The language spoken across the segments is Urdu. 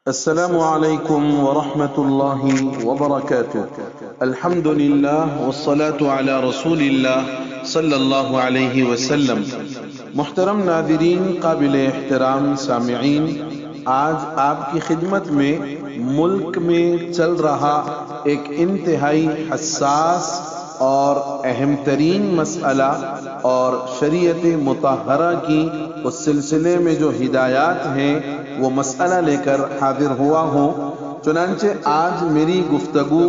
السلام علیکم ورحمۃ اللہ وبرکاتہ۔ الحمد للہ والصلاة علی رسول اللہ صلی اللہ علیہ وسلم۔ محترم ناظرین، قابل احترام سامعین، آج آپ کی خدمت میں ملک میں چل رہا ایک انتہائی حساس اور اہم ترین مسئلہ اور شریعت مطہرہ کی اس سلسلے میں جو ہدایات ہیں وہ مسئلہ لے کر حاضر ہوا ہوں۔ چنانچہ آج میری گفتگو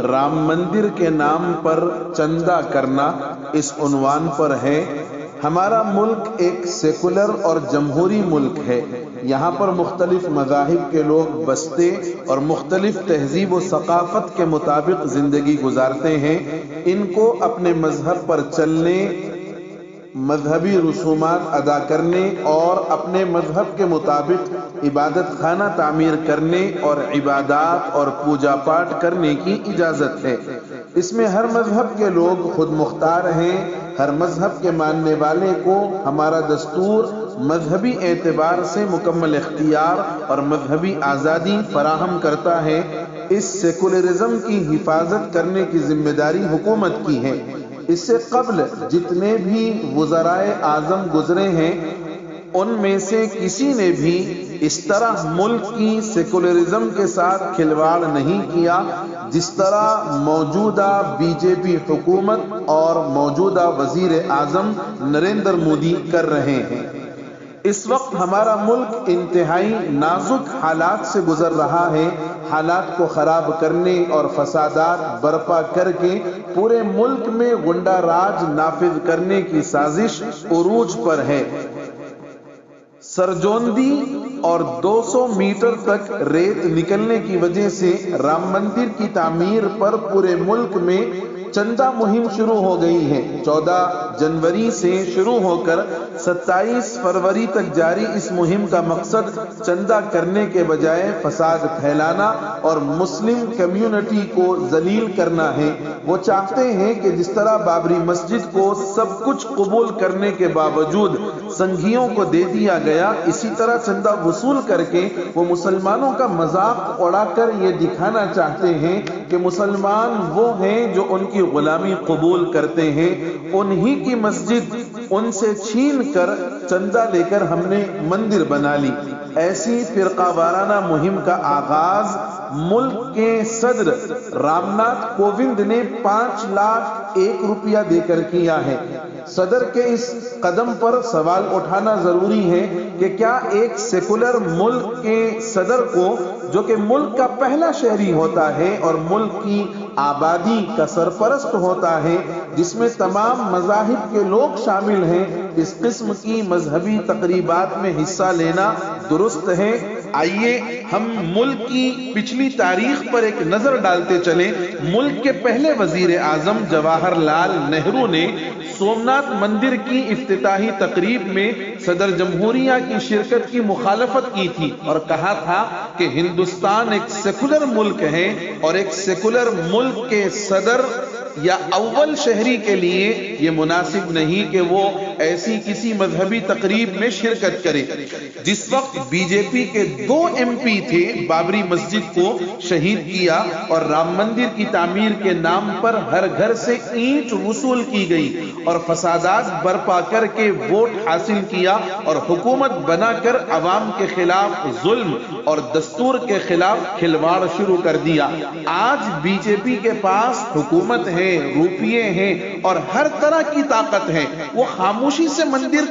رام مندر کے نام پر چندہ کرنا اس عنوان پر ہے۔ ہمارا ملک ایک سیکولر اور جمہوری ملک ہے۔ یہاں پر مختلف مذاہب کے لوگ بستے اور مختلف تہذیب و ثقافت کے مطابق زندگی گزارتے ہیں۔ ان کو اپنے مذہب پر چلنے، مذہبی رسومات ادا کرنے اور اپنے مذہب کے مطابق عبادت خانہ تعمیر کرنے اور عبادات اور پوجا پاٹ کرنے کی اجازت ہے۔ اس میں ہر مذہب کے لوگ خود مختار ہیں۔ ہر مذہب کے ماننے والے کو ہمارا دستور مذہبی اعتبار سے مکمل اختیار اور مذہبی آزادی فراہم کرتا ہے۔ اس سیکولرزم کی حفاظت کرنے کی ذمہ داری حکومت کی ہے۔ اس سے قبل جتنے بھی وزرائے اعظم گزرے ہیں ان میں سے کسی نے بھی اس طرح ملک کی سیکولرزم کے ساتھ کھلواڑ نہیں کیا جس طرح موجودہ بی جے پی حکومت اور موجودہ وزیر اعظم نریندر مودی کر رہے ہیں۔ اس وقت ہمارا ملک انتہائی نازک حالات سے گزر رہا ہے۔ حالات کو خراب کرنے اور فسادات برپا کر کے پورے ملک میں غنڈہ راج نافذ کرنے کی سازش عروج پر ہے۔ سرجوندی اور 200 میٹر تک ریت نکلنے کی وجہ سے رام مندر کی تعمیر پر پورے ملک میں چندہ مہم شروع ہو گئی ہے۔ 14 جنوری سے شروع ہو کر 27 فروری تک جاری اس مہم کا مقصد چندہ کرنے کے بجائے فساد پھیلانا اور مسلم کمیونٹی کو ذلیل کرنا ہے۔ وہ چاہتے ہیں کہ جس طرح بابری مسجد کو سب کچھ قبول کرنے کے باوجود سنگھیوں کو دے دیا گیا، اسی طرح چندہ وصول کر کے وہ مسلمانوں کا مذاق اڑا کر یہ دکھانا چاہتے ہیں کہ مسلمان وہ ہیں جو ان کی غلامی قبول کرتے ہیں۔ انہی کی مسجد ان سے چھین کر چندہ لے کر ہم نے مندر بنا لی۔ ایسی فرقہ وارانہ مہم کا آغاز ملک کے صدر رام ناتھ کووند نے 5 لاکھ 1 روپیہ دے کر کیا ہے۔ صدر کے اس قدم پر سوال اٹھانا ضروری ہے کہ کیا ایک سیکولر ملک کے صدر کو، جو کہ ملک کا پہلا شہری ہوتا ہے اور ملک کی آبادی کا سرپرست ہوتا ہے جس میں تمام مذاہب کے لوگ شامل ہیں، اس قسم کی مذہبی تقریبات میں حصہ لینا درست ہے؟ آئیے ہم ملک کی پچھلی تاریخ پر ایک نظر ڈالتے چلیں۔ ملک کے پہلے وزیر اعظم جواہر لال نہرو نے سومناتھ مندر کی افتتاحی تقریب میں صدر جمہوریہ کی شرکت کی مخالفت کی تھی اور کہا تھا کہ ہندوستان ایک سیکولر ملک ہے اور ایک سیکولر ملک کے صدر یا اول شہری کے لیے یہ مناسب نہیں کہ وہ ایسی کسی مذہبی تقریب میں شرکت کرے۔ جس وقت بی جے پی کے 2 MP تھے، بابری مسجد کو شہید کیا اور رام مندر کی تعمیر کے نام پر ہر گھر سے اینٹ وصول کی گئی اور فسادات برپا کر کے ووٹ حاصل کیا اور حکومت بنا کر عوام کے خلاف ظلم اور دستور کے خلاف کھلواڑ شروع کر دیا۔ آج بی جے پی کے پاس حکومت ہے، روپیے ہیں اور ہر طرح کی طاقت ہے۔ وہ خاموشی سے مندر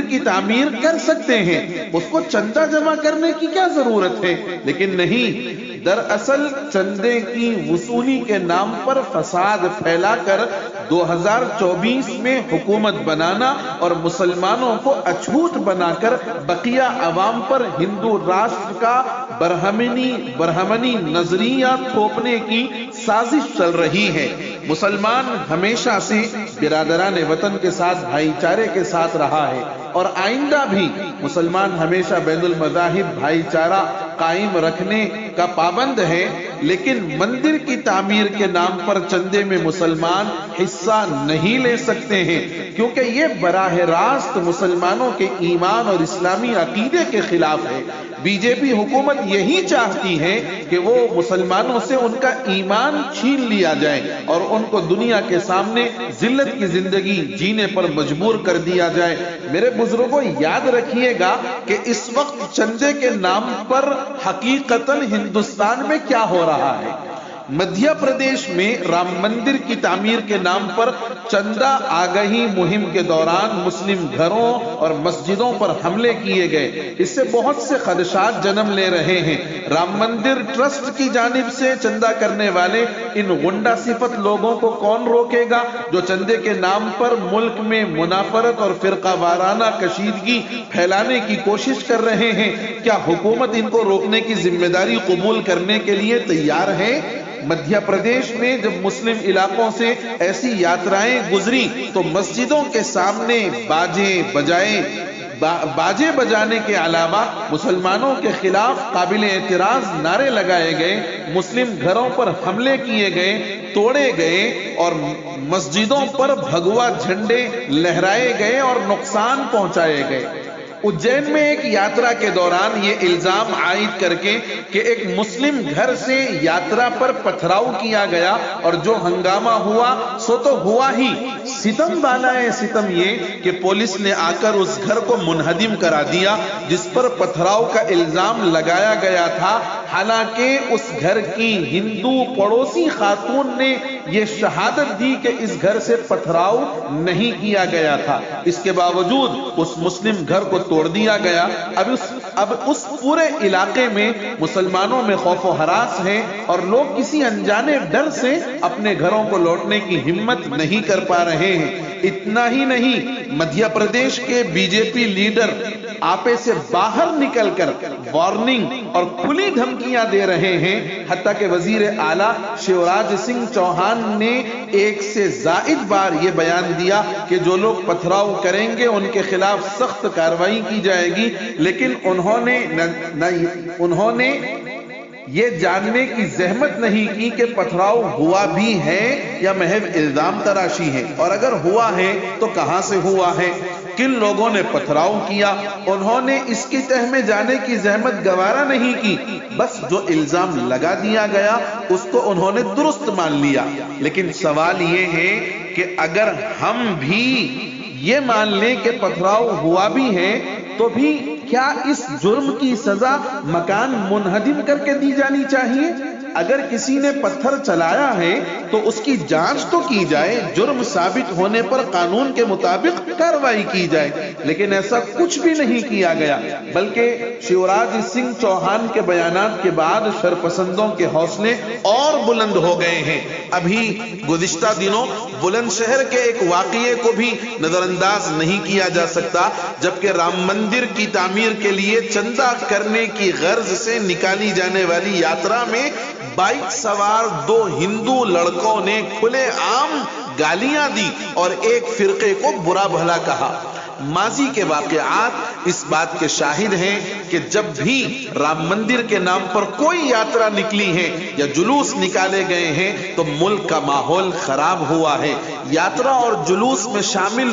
کی تعمیر کر سکتے ہیں، اس کو چندہ جمع کرنے کی کیا ضرورت ہے؟ لیکن نہیں، دراصل چندے کی وصولی کے نام پر فساد پھیلا کر 2024 میں حکومت بنانا اور مسلمانوں کو اچھوت بنا کر بقیہ عوام پر ہندو راشٹر کا برہمنی نظریہ تھوپنے کی سازش چل رہی ہے۔ مسلمان ہمیشہ سے برادران وطن کے ساتھ بھائی چارے کے ساتھ رہا ہے اور آئندہ بھی مسلمان ہمیشہ بین المذاہب بھائی چارہ قائم رکھنے کا پابند ہے، لیکن مندر کی تعمیر کے نام پر چندے میں مسلمان حصہ نہیں لے سکتے ہیں، کیونکہ یہ براہ راست مسلمانوں کے ایمان اور اسلامی عقیدے کے خلاف ہے۔ بی جے پی حکومت یہی چاہتی ہے کہ وہ مسلمانوں سے ان کا ایمان چھین لیا جائے اور ان کو دنیا کے سامنے ذلت کی زندگی جینے پر مجبور کر دیا جائے۔ میرے بزرگوں، یاد رکھیے گا کہ اس وقت چندے کے نام پر حقیقتاً ہندوستان میں کیا ہو رہا ہے۔ مدھیہ پردیش میں رام مندر کی تعمیر کے نام پر چندہ آگہی مہم کے دوران مسلم گھروں اور مسجدوں پر حملے کیے گئے۔ اس سے بہت سے خدشات جنم لے رہے ہیں۔ رام مندر ٹرسٹ کی جانب سے چندہ کرنے والے ان غنڈہ صفت لوگوں کو کون روکے گا جو چندے کے نام پر ملک میں منافرت اور فرقہ وارانہ کشیدگی پھیلانے کی کوشش کر رہے ہیں؟ کیا حکومت ان کو روکنے کی ذمہ داری قبول کرنے کے لیے تیار ہے؟ مدھیہ پردیش میں جب مسلم علاقوں سے ایسی یاترائیں گزری تو مسجدوں کے سامنے باجے بجانے کے علاوہ مسلمانوں کے خلاف قابل اعتراض نعرے لگائے گئے، مسلم گھروں پر حملے کیے گئے، توڑے گئے اور مسجدوں پر بھگوا جھنڈے لہرائے گئے اور نقصان پہنچائے گئے۔ اجین میں ایک یاترا کے دوران یہ الزام عائد کر کے کہ ایک مسلم گھر سے یاترا پر پتھراؤ کیا گیا اور جو ہنگامہ ہوا سو تو ہوا ہی، ستم بالائے ستم یہ کہ پولیس نے آ کر اس گھر کو منہدم کرا دیا جس پر پتھراؤ کا الزام لگایا گیا تھا، حالانکہ اس گھر کی ہندو پڑوسی خاتون نے یہ شہادت دی کہ اس گھر سے پتھراؤ نہیں کیا گیا تھا۔ اس کے باوجود اس مسلم گھر کو توڑ دیا گیا۔ اب اس پورے علاقے میں مسلمانوں میں خوف و ہراس ہے اور لوگ کسی انجانے ڈر سے اپنے گھروں کو لوٹنے کی ہمت نہیں کر پا رہے ہیں۔ اتنا ہی نہیں، مدھیہ پردیش کے بی جے پی لیڈر آپے سے باہر نکل کر وارننگ اور کھلی دھمکیاں دے رہے ہیں، حتیٰ کہ وزیر اعلیٰ شیوراج سنگھ چوہان نے ایک سے زائد بار یہ بیان دیا کہ جو لوگ پتھراؤ کریں گے ان کے خلاف سخت کارروائی کی جائے گی، لیکن انہوں نے یہ جاننے کی زحمت نہیں کی کہ پتھراؤ ہوا بھی ہے یا محض الزام تراشی ہے، اور اگر ہوا ہے تو کہاں سے ہوا ہے، کن لوگوں نے پتھراؤ کیا۔ انہوں نے اس کی تہ میں جانے کی زحمت گوارا نہیں کی، بس جو الزام لگا دیا گیا اس کو انہوں نے درست مان لیا۔ لیکن سوال یہ ہے کہ اگر ہم بھی یہ مان لیں کہ پتھراؤ ہوا بھی ہے تو بھی کیا اس جرم کی سزا مکان منہدم کر کے دی جانی چاہیے؟ اگر کسی نے پتھر چلایا ہے تو اس کی جانچ تو کی جائے، جرم ثابت ہونے پر قانون کے مطابق کارروائی کی جائے، لیکن ایسا کچھ بھی نہیں کیا گیا، بلکہ شیوراج سنگھ چوہان کے بیانات کے بعد شرپسندوں کے حوصلے اور بلند ہو گئے ہیں۔ ابھی گزشتہ دنوں بلند شہر کے ایک واقعے کو بھی نظر انداز نہیں کیا جا سکتا، جبکہ رام مندر کی تعمیر کے لیے چندہ کرنے کی غرض سے نکالی جانے والی یاترا میں بائک سوار دو ہندو لڑکوں نے کھلے عام گالیاں دی اور ایک فرقے کو برا بھلا کہا۔ ماضی کے واقعات اس بات کے شاہد ہیں کہ جب بھی رام مندر کے نام پر کوئی یاترا نکلی ہے یا جلوس نکالے گئے ہیں تو ملک کا ماحول خراب ہوا ہے۔ یاترا اور جلوس میں شامل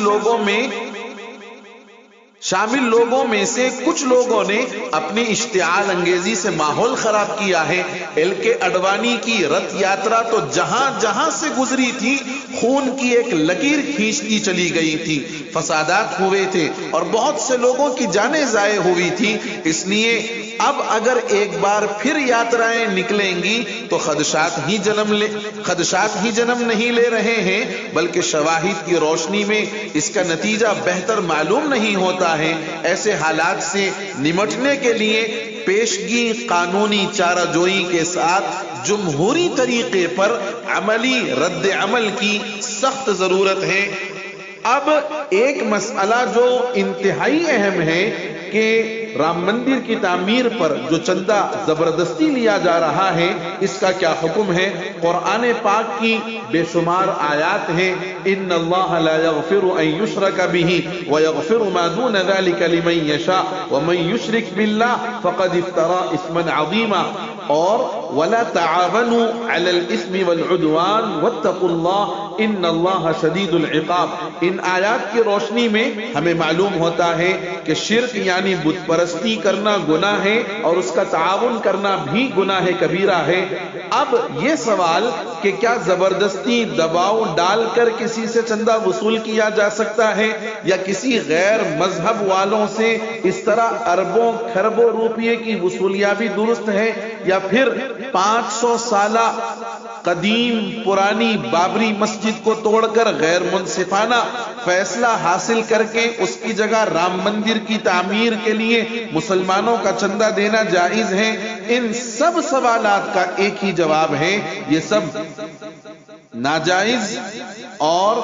لوگوں میں سے کچھ لوگوں نے اپنی اشتعال انگیزی سے ماحول خراب کیا ہے۔ ایل کے اڈوانی کی رتھ یاترا تو جہاں جہاں سے گزری تھی خون کی ایک لکیر کھینچتی چلی گئی تھی، فسادات ہوئے تھے اور بہت سے لوگوں کی جانیں ضائع ہوئی تھی۔ اس لیے اب اگر ایک بار پھر یاترائیں نکلیں گی تو خدشات ہی جنم نہیں لے رہے ہیں، بلکہ شواہد کی روشنی میں اس کا نتیجہ بہتر معلوم نہیں ہوتا ہے۔ ایسے حالات سے نمٹنے کے لیے پیشگی قانونی چارہ جوئی کے ساتھ جمہوری طریقے پر عملی رد عمل کی سخت ضرورت ہے۔ اب ایک مسئلہ جو انتہائی اہم ہے کہ رام مندر کی تعمیر پر جو چندہ زبردستی لیا جا رہا ہے اس کا کیا حکم ہے؟ قرآن پاک کی بے شمار آیات ہیں، ان اللہ لا یغفر ان یشرک بہ ویغفر ما دون ذلک لمن یشاء ومن یشرک باللہ فقد افترى اسما عظیما۔ اور وَلَا تَعَاوَنُوا عَلَى الْإِثْمِ وَالْعُدْوَانِ وَاتَّقُوا اللَّهَ إِنَّ اللَّهَ شَدِيدُ الْعِقَابِ۔ ان آیات کی روشنی میں ہمیں معلوم ہوتا ہے کہ شرک یعنی بت پرستی کرنا گناہ ہے اور اس کا تعاون کرنا بھی گناہ کبیرہ ہے۔ اب یہ سوال کہ کیا زبردستی دباؤ ڈال کر کسی سے چندہ وصول کیا جا سکتا ہے یا کسی غیر مذہب والوں سے اس طرح اربوں کھربوں روپیے کی وصولیابی درست ہے، یا پھر 500 سالہ قدیم پرانی بابری مسجد کو توڑ کر غیر منصفانہ فیصلہ حاصل کر کے اس کی جگہ رام مندر کی تعمیر کے لیے مسلمانوں کا چندہ دینا جائز ہے؟ ان سب سوالات کا ایک ہی جواب ہے، یہ سب ناجائز اور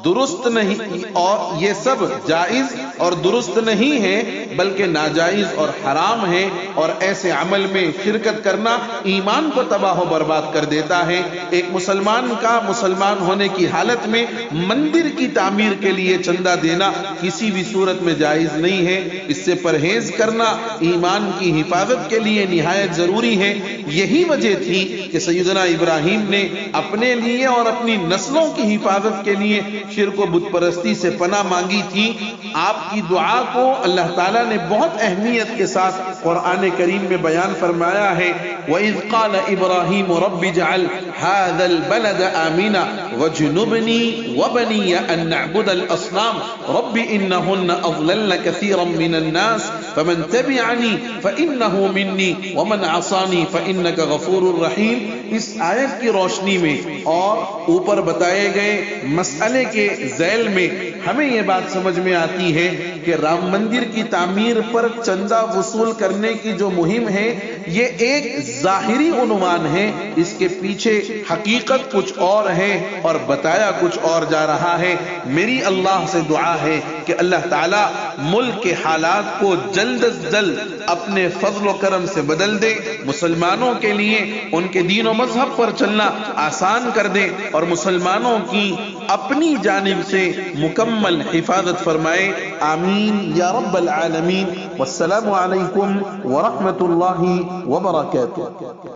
درست نہیں، اور یہ سب جائز اور درست نہیں ہے بلکہ ناجائز اور حرام ہے، اور ایسے عمل میں شرکت کرنا ایمان کو تباہ و برباد کر دیتا ہے۔ ایک مسلمان کا مسلمان ہونے کی حالت میں مندر کی تعمیر کے لیے چندہ دینا کسی بھی صورت میں جائز نہیں ہے۔ اس سے پرہیز کرنا ایمان کی حفاظت کے لیے نہایت ضروری ہے۔ یہی وجہ تھی کہ سیدنا ابراہیم نے اپنے لیے اور اپنی نسلوں کی حفاظت کے لیے شرک و بت پرستی سے پناہ مانگی تھی۔ آپ کی دعا کو اللہ تعالیٰ نے بہت اہمیت کے ساتھ قرآن کریم میں بیان فرمایا ہے۔ وَإِذْ قَالَ إِبْرَاهِيمُ رَبِّ اجْعَلْ هَذَا الْبَلَدَ آمِنًا وَاجْنُبْنِي وَبَنِيَّ أَن نَّعْبُدَ الْأَصْنَامَ رَبِّ إِنَّهُنَّ أَضْلَلْنَ كَثِيرًا مِّنَ النَّاسِ فَمَن تَبِعَنِي فَإِنَّهُ مِنِّي وَمَنْ عَصَانِي فَإِنَّكَ غَفُورٌ رَحِيمٌ۔ اس آیت کی روشنی میں اور اوپر بتائے گئے مسئلے کے ذیل میں ہمیں یہ بات سمجھ میں آتی ہے کہ رام مندر کی تعمیر پر چندہ وصول کرنے کی جو مہم ہے یہ ایک ظاہری عنوان ہے، اس کے پیچھے حقیقت کچھ اور ہے اور بتایا کچھ اور جا رہا ہے۔ میری اللہ سے دعا ہے کہ اللہ تعالی ملک کے حالات کو جلد از جلد اپنے فضل و کرم سے بدل دے، مسلمانوں کے لیے ان کے دین و مذہب پر چلنا آسان کر دے اور مسلمانوں کی اپنی جانب سے مکمل حفاظت فرمائے۔ آمین یا رب العالمین۔ والسلام علیکم ورحمۃ اللہ وبرکاتہ۔